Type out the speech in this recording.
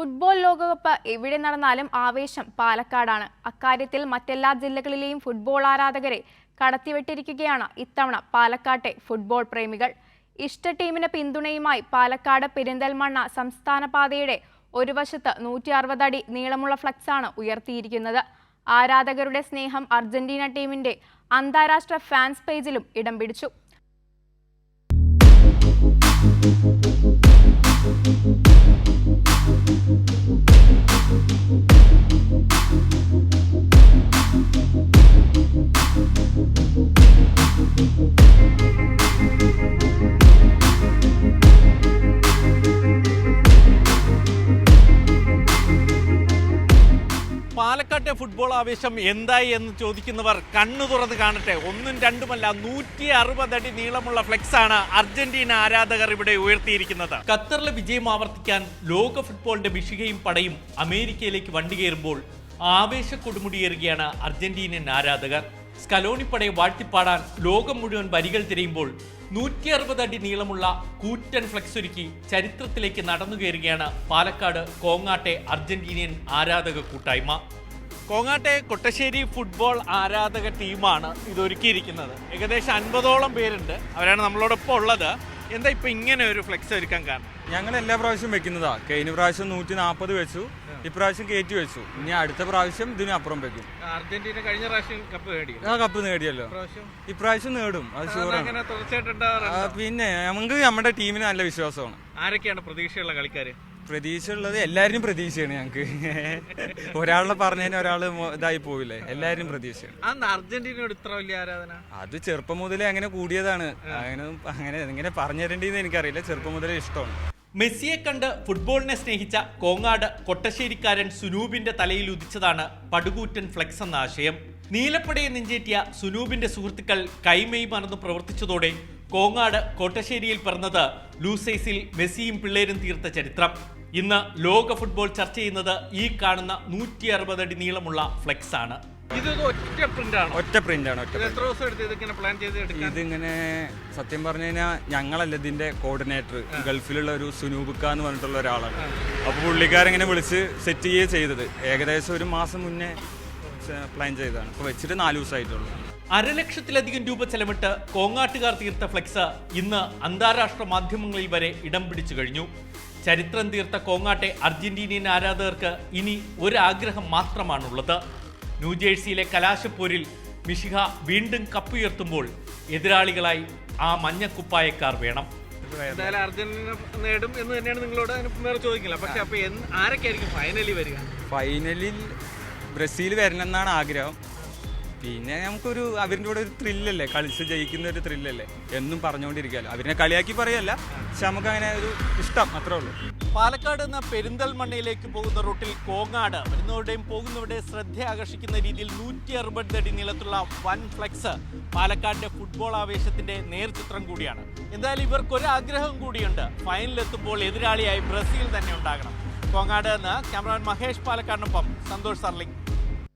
Football ലോകകപ്പ് എവിടെ നടന്നാലും ആവേശം പാലക്കാടാണ്. അക്കാര്യത്തിൽ മറ്റെല്ലാ ജില്ലകളിലെയും ഫുട്ബോൾ ആരാധകരെ കടത്തിവിട്ടിരിക്കുകയാണ് ഇത്തവണ പാലക്കാട്ടെ ഫുട്ബോൾ പ്രേമികൾ. ഇഷ്ട ടീമിന് പിന്തുണയുമായി പാലക്കാട് പെരിന്തൽമണ്ണ സംസ്ഥാന പാതയുടെ ഒരു വശത്ത് 160 അടി നീളമുള്ള ഫ്ലക്സാണ് ഉയർത്തിയിരിക്കുന്നത്. ആരാധകരുടെ സ്നേഹം അർജന്റീന ടീമിന്റെ അന്താരാഷ്ട്ര ഫാൻസ് പേജിലും ഇടം പിടിച്ചു. പാലക്കാട്ടെ ഫുട്ബോൾ ആവേശം എന്തായി എന്ന് ചോദിക്കുന്നവർ കണ്ണു തുറന്ന് കാണട്ടെ. ഒന്നും രണ്ടുമല്ല, 160 അടി നീളമുള്ള ഫ്ലെക്സാണ് അർജന്റീന ആരാധകർ ഇവിടെ ഉയർത്തിയിരിക്കുന്നത്. ഖത്തറിലെ വിജയം ആവർത്തിക്കാൻ ലോക ഫുട്ബോളിന്റെ മിഷികയും പടയും അമേരിക്കയിലേക്ക് വണ്ടി കയറുമ്പോൾ ആവേശ കൊടുമുടിയേറുകയാണ് അർജന്റീനൻ ആരാധകർ. സ്കലോണിപ്പടയെ വാഴ്ത്തിപ്പാടാൻ ലോകം മുഴുവൻ വരികൾ തിരയുമ്പോൾ 160 അടി നീളമുള്ള കൂറ്റൻ ഫ്ലെക്സ് ഒരുക്കി ചരിത്രത്തിലേക്ക് നടന്നു കയറുകയാണ് പാലക്കാട് കോങ്ങാട്ടെ അർജന്റീനിയൻ ആരാധക കൂട്ടായ്മ. കോങ്ങാട്ടെ കൊട്ടശ്ശേരി ഫുട്ബോൾ ആരാധക ടീമാണ് ഇതൊരുക്കിയിരിക്കുന്നത്. ഏകദേശം 50ഓളം പേരുണ്ട്. അവരാണ് നമ്മളോടൊപ്പം ഉള്ളത്. എന്താ ഇപ്പൊ ഇങ്ങനെ ഒരു ഫ്ലെക്സ് ഒരുക്കാൻ കാരണം? ഞങ്ങൾ എല്ലാ പ്രാവശ്യം വെക്കുന്നതാ. കഴിഞ്ഞ പ്രാവശ്യം 140 വെച്ചു, ഇപ്രാവശ്യം കയറ്റി വെച്ചു. ഇനി അടുത്ത പ്രാവശ്യം ഇതിനപ്പുറം വെക്കും. അർജന്റീന കഴിഞ്ഞ പ്രാവശ്യം കപ്പ് നേടി. കപ്പ് നേടിയല്ലോ, ഇപ്രാവശ്യം നേടും, അത് ഷുവറാണ്. പിന്നെ നമുക്ക് നമ്മുടെ ടീമിന് നല്ല വിശ്വാസമാണ്. ആരൊക്കെയാണ് പ്രതീക്ഷയുള്ള കളിക്കാര്? പ്രതീക്ഷ ഉള്ളത് എല്ലാവരും പ്രതീക്ഷയാണ് ഞങ്ങൾക്ക്. ഒരാളെ പറഞ്ഞതിന് ഒരാള് ഇതായി പോവില്ലേ, എല്ലാവരും പ്രതീക്ഷയാണ്. അർജന്റീനയോട് ഇത്ര വലിയ ആരാധന? അത് ചെറുപ്പം മുതലേ അങ്ങനെ കൂടിയതാണ്. അങ്ങനെ എങ്ങനെ പറഞ്ഞു തരേണ്ടതെന്ന് എനിക്കറിയില്ല. ചെറുപ്പം മുതലേ ഇഷ്ടമാണ്. മെസ്സിയെ കണ്ട് ഫുട്ബോളിനെ സ്നേഹിച്ച കോങ്ങാട് കൊട്ടശ്ശേരിക്കാരൻ സുനൂബിന്റെ തലയിൽ ഉദിച്ചതാണ് പടുകൂറ്റൻ ഫ്ലെക്സ് എന്ന ആശയം. നീലപ്പടയെ നെഞ്ചേറ്റിയ സുനൂബിന്റെ സുഹൃത്തുക്കൾ കൈമെയ് മറന്ന് പ്രവർത്തിച്ചതോടെ കോങ്ങാട് കോട്ടശ്ശേരിയിൽ പിറന്നത് ലൂസൈസിൽ മെസ്സിയും പിള്ളേരും തീർത്ത ചരിത്രം. ഇന്ന് ലോക ഫുട്ബോൾ ചർച്ച ചെയ്യുന്നത് ഈ കാണുന്ന 160 അടി നീളമുള്ള ഫ്ലെക്സ് ആണ്. ഒറ്റ പ്രിന്റാണ്. ഇതിങ്ങനെ സത്യം പറഞ്ഞു കഴിഞ്ഞാൽ ഞങ്ങളല്ല ഇതിന്റെ കോർഡിനേറ്റർ, ഗൾഫിലുള്ള ഒരു സുനൂബുക്ക എന്ന് പറഞ്ഞിട്ടുള്ള ഒരാളാണ്. അപ്പൊ പുള്ളിക്കാരെങ്ങനെ വിളിച്ച് സെറ്റ് ചെയ്യുക ചെയ്തത്. ഏകദേശം ഒരു മാസം മുന്നേ പ്ലാൻ ചെയ്തതാണ്. ഇപ്പൊ വെച്ചിട്ട് 4 ദിവസമായിട്ടുള്ളൂ. 1,00,000-ലധികം രൂപ ചെലവിട്ട് കോങ്ങാട്ടുകാർ തീർത്ത ഫ്ലെക്സ് ഇന്ന് അന്താരാഷ്ട്ര മാധ്യമങ്ങളിൽ വരെ ഇടം പിടിച്ചു കഴിഞ്ഞു. ചരിത്രം തീർത്ത കോങ്ങാട്ടെ അർജന്റീനിയൻ ആരാധകർക്ക് ഇനി ഒരാഗ്രഹം മാത്രമാണുള്ളത്. ന്യൂജേഴ്സിയിലെ കലാശപ്പോരിൽ മിഷിഹ വീണ്ടും കപ്പുയർത്തുമ്പോൾ എതിരാളികളായി ആ മഞ്ഞക്കുപ്പായക്കാർ വേണം. അർജന്റീന നേടും എന്ന് തന്നെയാണ് നിങ്ങളോട് ചോദിക്കില്ല. പക്ഷെ അപ്പൊ ആരൊക്കെയായിരിക്കും ഫൈനലിൽ വരിക? ഫൈനലിൽ ബ്രസീൽ വരണമെന്നാണ് ആഗ്രഹം. പിന്നെ നമുക്കൊരു അവരുടെ കൂടെ ഒരു ത്രില്ലല്ലേ, കളിച്ച് ജയിക്കുന്ന ഒരു ത്രില്ലല്ലേ, എന്നും പറഞ്ഞുകൊണ്ടിരിക്കുകയല്ലോ. അവരെ കളിയാക്കി പറയല്ല, പക്ഷെ നമുക്ക് അങ്ങനെ ഒരു ഇഷ്ടം, അത്രേ ഉള്ളൂ. പാലക്കാട് നിന്ന് പെരിന്തൽമണ്ണയിലേക്ക് പോകുന്ന റൂട്ടിൽ കോങ്ങാട് വരുന്നവരുടെയും പോകുന്നവരുടെയും ശ്രദ്ധ ആകർഷിക്കുന്ന രീതിയിൽ 160 അടി നീളത്തിലുള്ള വൻ ഫ്ലെക്സ് പാലക്കാടിന്റെ ഫുട്ബോൾ ആവേശത്തിന്റെ നേർചിത്രം കൂടിയാണ്. എന്തായാലും ഇവർക്കൊരാഗ്രഹം കൂടിയുണ്ട്, ഫൈനലിലെത്തുമ്പോൾ എതിരാളിയായി ബ്രസീൽ തന്നെ ഉണ്ടാകണം. കോങ്ങാട് നിന്ന് ക്യാമറമാൻ മഹേഷ് പാലക്കാടിനൊപ്പം സന്തോഷ് സർലിംഗ്.